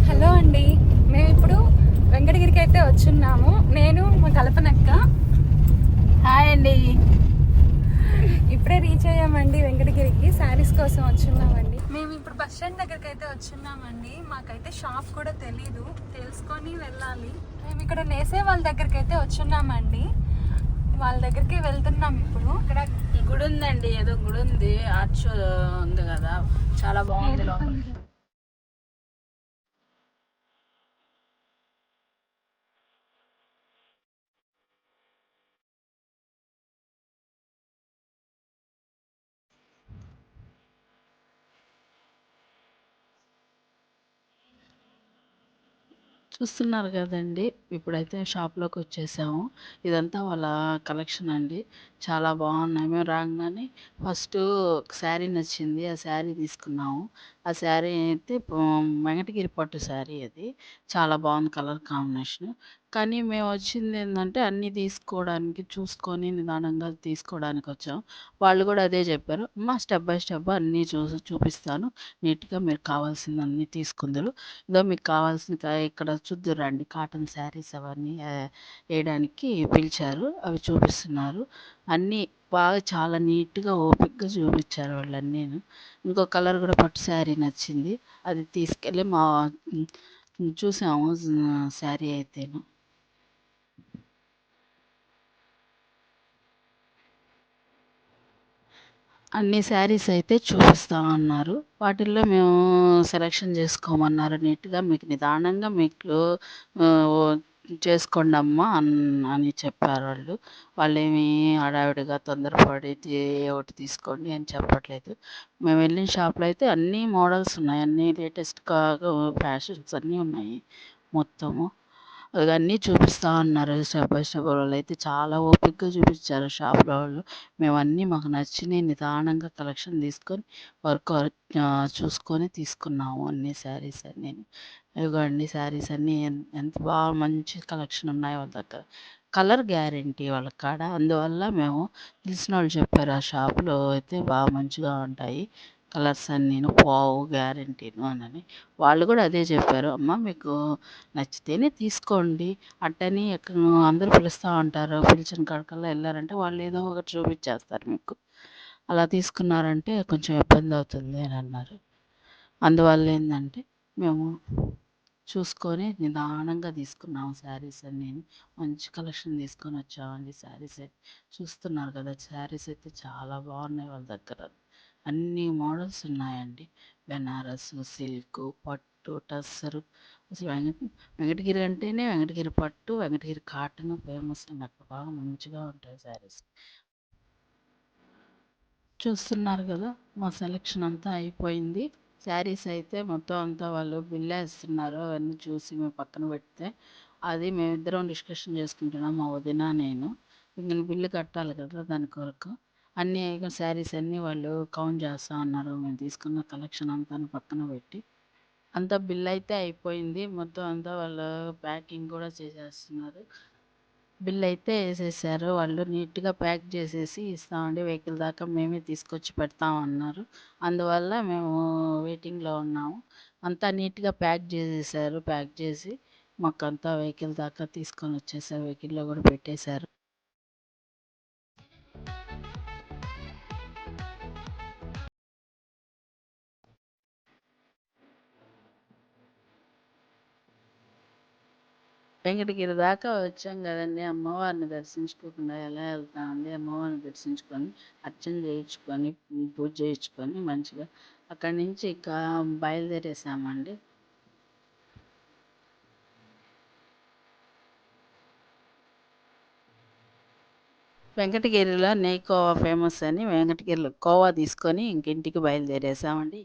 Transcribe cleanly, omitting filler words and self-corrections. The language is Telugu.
హలో అండి, మేము ఇప్పుడు వెంకటగిరికి అయితే వచ్చున్నాము. నేను మా కల్పనక్క. హాయ్ అండి. ఇప్పుడే రీచ్ అయ్యామండి వెంకటగిరికి. శారీస్ కోసం వచ్చున్నామండి. మేము ఇప్పుడు బస్ స్టాండ్ దగ్గరికి అయితే వచ్చున్నామండి. మాకైతే షాప్ కూడా తెలీదు, తెలుసుకొని వెళ్ళాలి. మేము ఇక్కడ నేసే వాళ్ళ దగ్గరికి అయితే వచ్చున్నామండి. వాళ్ళ దగ్గరికి వెళ్తున్నాం ఇప్పుడు. ఇక్కడ గుడి ఉందండి, ఏదో గుడి ఉంది, ఆర్చ్ ఉంది కదా, చాలా బాగుంది లోపల. చూస్తున్నారు కదండి, ఇప్పుడైతే షాప్లోకి వచ్చేసాము. ఇదంతా వాళ్ళ కలెక్షన్ అండి, చాలా బాగున్నాయి. మేము రాగానే ఫస్ట్ శారీ నచ్చింది, ఆ శారీ తీసుకున్నాము. ఆ శారీ అయితే వెంకటగిరి పట్టు శారీ, అది చాలా బాగుంది కలర్ కాంబినేషన్. కానీ మేము వచ్చింది ఏంటంటే అన్నీ తీసుకోవడానికి, చూసుకొని నిదానంగా తీసుకోవడానికి వచ్చాము. వాళ్ళు కూడా అదే చెప్పారు, అమ్మ స్టెప్ బై స్టెప్ అన్నీ చూపిస్తాను, నీట్గా మీరు కావాల్సింది అన్నీ తీసుకుందరు. ఇదో మీకు కావాల్సిన ఇక్కడ చూద్దురండి, కాటన్ శారీస్ అవన్నీ వేయడానికి పిలిచారు, అవి చూపిస్తున్నారు. అన్నీ బాగా చాలా నీట్గా ఓపిక్గా చూపించారు వాళ్ళన్నీ. ఇంకో కలర్ కూడా పట్టు శారీ నచ్చింది, అది తీసుకెళ్ళి చూసాము శారీ అయితేను. అన్ని శారీస్ అయితే చూపిస్తా అన్నారు. వాటిల్లో మేము సెలెక్షన్ చేసుకోమన్నారు. నీట్గా మీకు నిదానంగా మీకు చేసుకోండి అమ్మా అని చెప్పారు వాళ్ళు. వాళ్ళేమి హడావిడిగా తొందరపడి ఒకటి తీసుకోండి అని చెప్పట్లేదు. మేము వెళ్ళిన షాప్లో అయితే అన్ని మోడల్స్ ఉన్నాయి, అన్నీ లేటెస్ట్గా ఫ్యాషన్స్ అన్నీ ఉన్నాయి మొత్తము. అవన్నీ చూపిస్తా అన్నారు స్టెప్ బై స్టెప్. వాళ్ళు అయితే చాలా ఓపికగా చూపించారు షాప్లో వాళ్ళు. మేము అన్నీ మాకు నచ్చినవి నిదానంగా కలెక్షన్ తీసుకొని వర్క్ చూసుకొని తీసుకున్నాము అన్ని శారీస్ అన్నీ. ఇదిగోండి శారీస్ అన్నీ ఎంత బాగా మంచి కలెక్షన్ ఉన్నాయి వాళ్ళ దగ్గర. కలర్ గ్యారెంటీ వాళ్ళ కాడ, అందువల్ల మేము తెలిసిన వాళ్ళు చెప్పారు ఆ షాప్లో అయితే బాగా మంచిగా ఉంటాయి కలర్స్ అన్నీను, పోవు గ్యారెంటీను అని. వాళ్ళు కూడా అదే చెప్పారు, అమ్మ మీకు నచ్చితేనే తీసుకోండి, అట్టని అందరూ పిలుస్తూ ఉంటారు, పిలిచిన కాడికల్లా వెళ్ళారంటే వాళ్ళు ఏదో ఒకటి చూపించేస్తారు మీకు, అలా తీసుకున్నారంటే కొంచెం ఇబ్బంది అవుతుంది అని అన్నారు. అందువల్ల ఏంటంటే మేము చూసుకొని నిదానంగా తీసుకున్నాము శారీస్ అన్నీ. మంచి కలెక్షన్ తీసుకొని వచ్చామండి. శారీస్ అయితే చూస్తున్నారు కదా, శారీస్ అయితే చాలా బాగున్నాయి వాళ్ళ దగ్గర. అన్ని మోడల్స్ ఉన్నాయండి, బెనారస్, సిల్క్, పట్టు, టస్సరు. అసలు వెంకటగిరి అంటేనే వెంకటగిరి పట్టు, వెంకటగిరి కాటన్ ఫేమస్ అండి, అక్కడ బాగా మంచిగా ఉంటాయి శారీస్. చూస్తున్నారు కదా, మా సెలెక్షన్ అంతా అయిపోయింది. శారీస్ అయితే మొత్తం అంతా వాళ్ళు బిల్ వేస్తున్నారు, అవన్నీ చూసి మేము పక్కన పెడితే అది మేమిద్దరం డిస్కషన్ చేసుకుంటున్నాం, మా వదిన నేను. ఇంక బిల్లు కట్టాలి కదా, దాని కొరకు అన్నీ శారీస్ అన్నీ వాళ్ళు కౌంట్ చేస్తూ ఉన్నారు. మేము తీసుకున్న కలెక్షన్ అంతా పక్కన పెట్టి అంతా బిల్ అయితే అయిపోయింది. మొత్తం అంతా వాళ్ళు ప్యాకింగ్ కూడా చేసేస్తున్నారు. బిల్ అయితే వేసేసారు వాళ్ళు, నీట్గా ప్యాక్ చేసేసి ఇస్తామండి, వెహికల్ దాకా మేమే తీసుకొచ్చి పెడతామన్నారు. అందువల్ల మేము వెయిటింగ్లో ఉన్నాము. అంతా నీట్గా ప్యాక్ చేసేసారు, ప్యాక్ చేసి మాకంతా వెహికల్ దాకా తీసుకొని వచ్చేసారు, వెహికల్లో కూడా పెట్టేశారు. వెంకటగిరి దాకా వచ్చాం కదండి, అమ్మవారిని దర్శించుకోకుండా ఎలా వెళ్తామండి. అమ్మవారిని దర్శించుకొని అర్చన చేయించుకొని పూజ చేయించుకొని మంచిగా అక్కడి నుంచి ఇక బయలుదేరేసామండి. వెంకటగిరిలో నెయ్యి కోవా ఫేమస్ అని వెంకటగిరిలో కోవా తీసుకొని ఇంకింటికి బయలుదేరేసామండి.